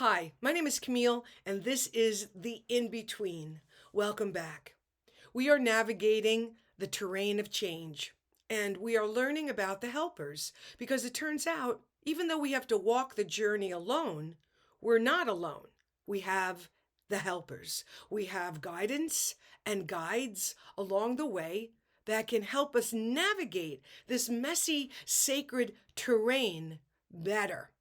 Hi, my name is Camille, and this is The In-Between. Welcome back. We are navigating the terrain of change, and we are learning about the helpers because it turns out, even though we have to walk the journey alone, we're not alone. We have the helpers. We have guidance and guides along the way that can help us navigate this messy, sacred terrain better.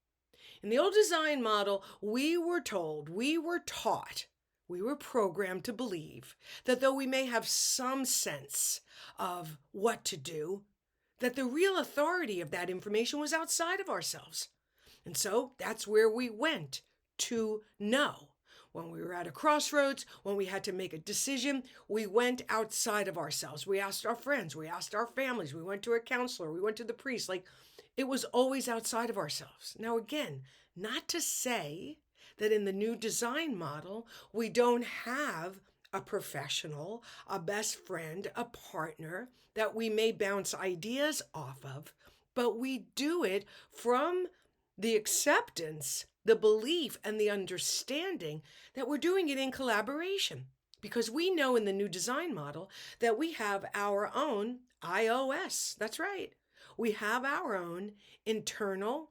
In the old design model, we were told, we were taught, we were programmed to believe that though we may have some sense of what to do, that the real authority of that information was outside of ourselves. And so that's where we went to know. When we were at a crossroads, when we had to make a decision, we went outside of ourselves. We asked our friends, we asked our families, we went to a counselor, we went to the priest. It was always outside of ourselves. Now, again, not to say that in the new design model, we don't have a professional, a best friend, a partner that we may bounce ideas off of, but we do it from the acceptance, the belief, and the understanding that we're doing it in collaboration. Because we know in the new design model that we have our own iOS. That's right. We have our own internal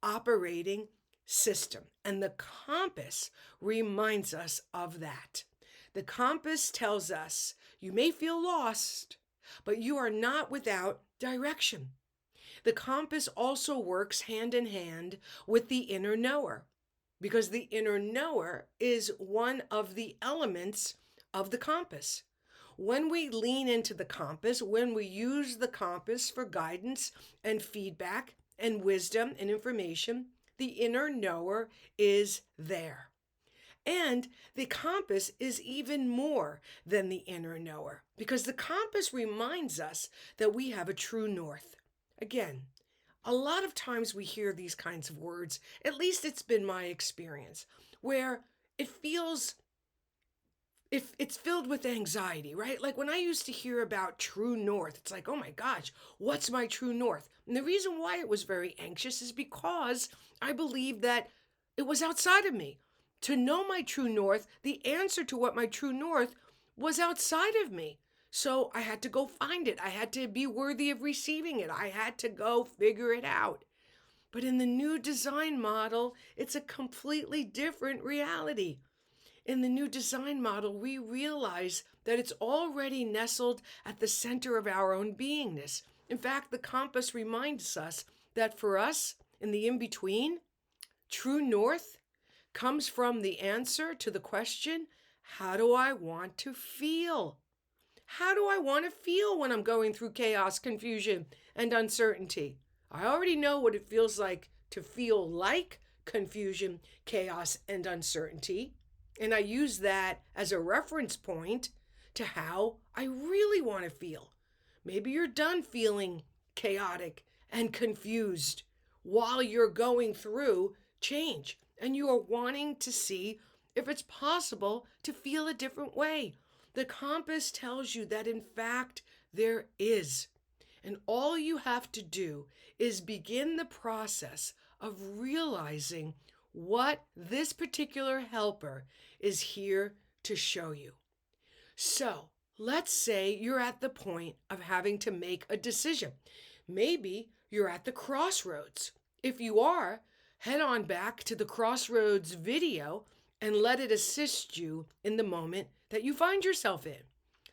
operating system. And the compass reminds us of that. The compass tells us you may feel lost, but you are not without direction. The compass also works hand in hand with the inner knower, because the inner knower is one of the elements of the compass. When we lean into the compass, when we use the compass for guidance and feedback and wisdom and information, the inner knower is there. And the compass is even more than the inner knower, because the compass reminds us that we have a true north. Again, a lot of times we hear these kinds of words, at least it's been my experience, where it's filled with anxiety, right? Like when I used to hear about true north, it's like, oh my gosh, what's my true north? And the reason why it was very anxious is because I believed that it was outside of me. To know my true north, the answer to what my true north was outside of me. So I had to go find it. I had to be worthy of receiving it. I had to go figure it out. But in the new design model, it's a completely different reality. In the new design model, we realize that it's already nestled at the center of our own beingness. In fact, the compass reminds us that for us, in the in-between, true north comes from the answer to the question, how do I want to feel? How do I want to feel when I'm going through chaos, confusion, and uncertainty? I already know what it feels like to feel like confusion, chaos, and uncertainty. And I use that as a reference point to how I really want to feel. Maybe you're done feeling chaotic and confused while you're going through change, and you are wanting to see if it's possible to feel a different way. The compass tells you that in fact there is. And all you have to do is begin the process of realizing what this particular helper is here to show you. So let's say you're at the point of having to make a decision. Maybe you're at the crossroads. If you are, head on back to the crossroads video and let it assist you in the moment that you find yourself in.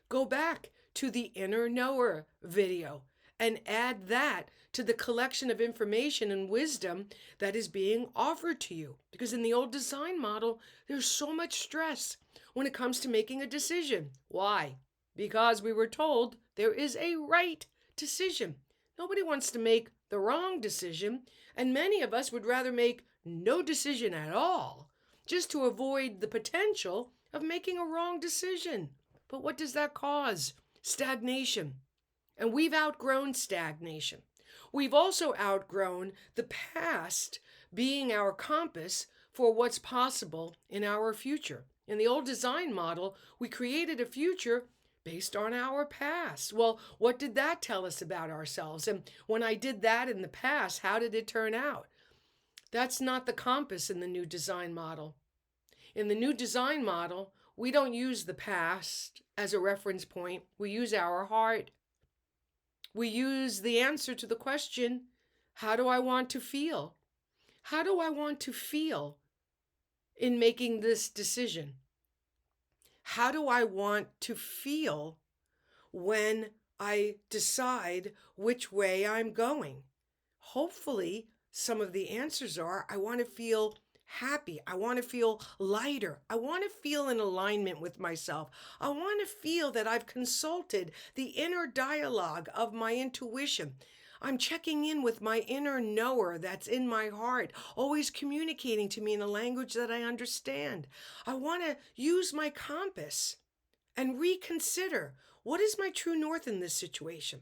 Go back to the inner knower video and add that to the collection of information and wisdom that is being offered to you. Because in the old design model, there's so much stress when it comes to making a decision. Why? Because we were told there is a right decision. Nobody wants to make the wrong decision, and many of us would rather make no decision at all, just to avoid the potential of making a wrong decision. But what does that cause? Stagnation. And we've outgrown stagnation. We've also outgrown the past being our compass for what's possible in our future. In the old design model, we created a future based on our past. Well, what did that tell us about ourselves? And when I did that in the past, how did it turn out? That's not the compass in the new design model. In the new design model, we don't use the past as a reference point. We use our heart. We use the answer to the question, how do I want to feel? How do I want to feel in making this decision? How do I want to feel when I decide which way I'm going? Hopefully, some of the answers are I want to feel happy. I want to feel lighter. I want to feel in alignment with myself. I want to feel that I've consulted the inner dialogue of my intuition. I'm checking in with my inner knower that's in my heart, always communicating to me in a language that I understand. I want to use my compass and reconsider what is my true north in this situation?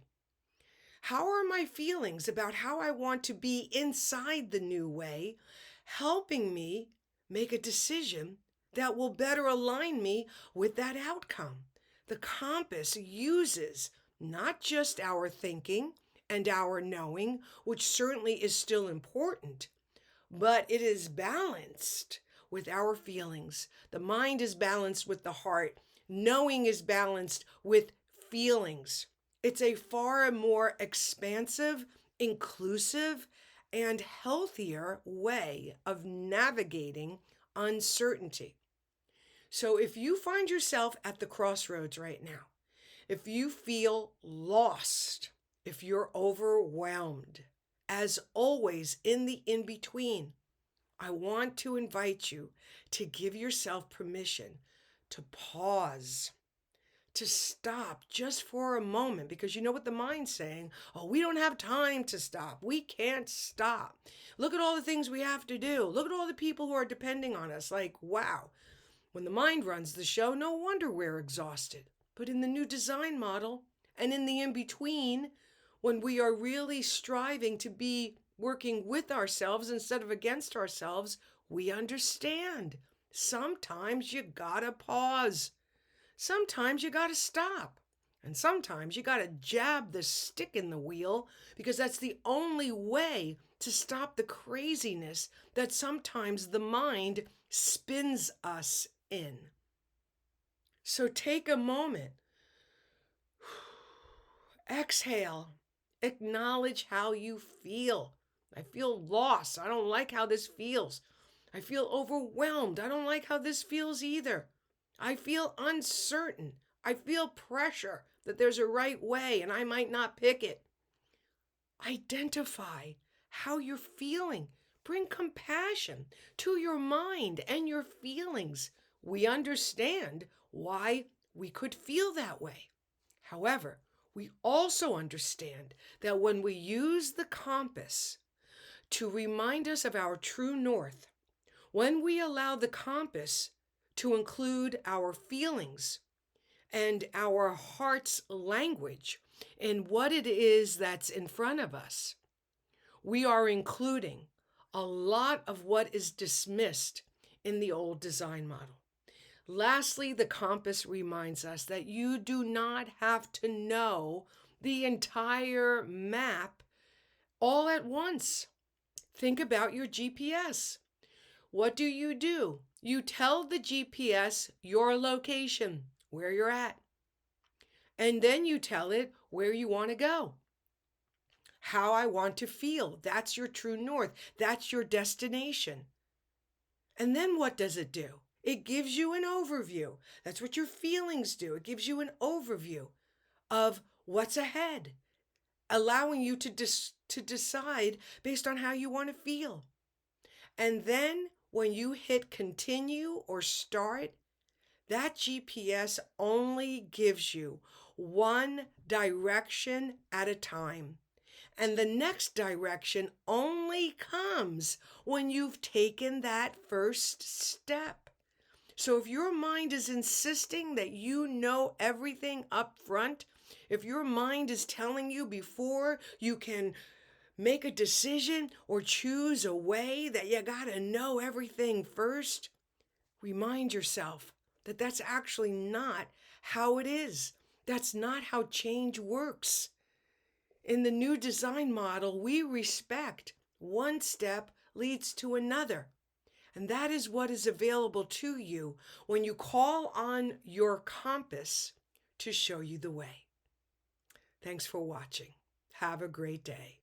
How are my feelings about how I want to be inside the new way helping me make a decision that will better align me with that outcome? The compass uses not just our thinking and our knowing, which certainly is still important, but it is balanced with our feelings. The mind is balanced with the heart. Knowing is balanced with feelings. It's a far more expansive, inclusive, and healthier way of navigating uncertainty. So if you find yourself at the crossroads right now, if you feel lost, if you're overwhelmed, as always in the in between, I want to invite you to give yourself permission to pause, to stop just for a moment, because you know what the mind's saying? Oh, we don't have time to stop. We can't stop. Look at all the things we have to do. Look at all the people who are depending on us. Like, wow. When the mind runs the show, no wonder we're exhausted. But in the new design model and in the in between, when we are really striving to be working with ourselves instead of against ourselves, we understand. Sometimes you gotta pause. Sometimes you gotta stop. And sometimes you gotta jab the stick in the wheel, because that's the only way to stop the craziness that sometimes the mind spins us in. So take a moment. Exhale. Acknowledge how you feel. I feel lost. I don't like how this feels. I feel overwhelmed. I don't like how this feels either. I feel uncertain. I feel pressure that there's a right way and I might not pick it. Identify how you're feeling. Bring compassion to your mind and your feelings. We understand why we could feel that way. However, we also understand that when we use the compass to remind us of our true north, when we allow the compass to include our feelings and our heart's language in what it is that's in front of us, we are including a lot of what is dismissed in the old design model. Lastly, the compass reminds us that you do not have to know the entire map all at once. Think about your GPS. What do? You tell the GPS your location, where you're at, and then you tell it where you want to go. How I want to feel. That's your true north. That's your destination. And then what does it do? It gives you an overview. That's what your feelings do. It gives you an overview of what's ahead, allowing you to decide based on how you want to feel. And then when you hit continue or start, that GPS only gives you one direction at a time. And the next direction only comes when you've taken that first step. So if your mind is insisting that you know everything up front, if your mind is telling you before you can make a decision or choose a way that you gotta know everything first, remind yourself that that's actually not how it is. That's not how change works. In the new design model, we respect one step leads to another. And that is what is available to you when you call on your compass to show you the way. Thanks for watching. Have a great day.